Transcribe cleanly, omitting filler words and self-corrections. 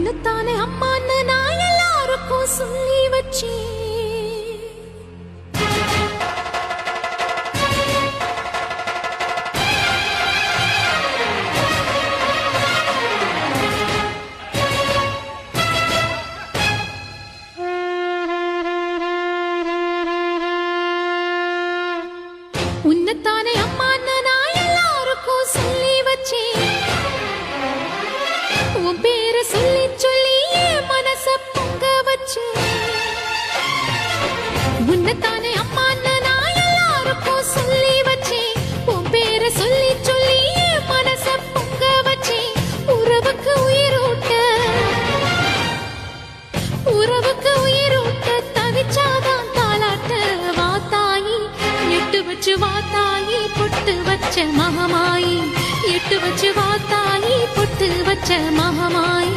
உன்னத்தானே அம்மான்னு நான் எல்லாருக்கும் சொல்லி வச்சேன். உன்னத்தானே அம்மான்னு நான் எல்லாருக்கும் சொல்லி வச்சேன். உன் பேரை சொல்லி சொல்லி என் மனச பொங்க வச்சேன். உன்னத்தானே அம்மான்னு நான் எல்லாருக்கும் சொல்லி வச்சேன். உன் பேரை சொல்லி சொல்லி என் மனச பொங்க வச்சேன். உறவுக்கு உயிரூட்ட தவிச்சாதான் தாலாட்ட வாத்தாயி எட்டு வச்சு வாத்தாயி பொட்டு வச்ச மகமாயி எட்டு வச்சு வாத்தாயி பொட்டு வச்ச மகமாயி.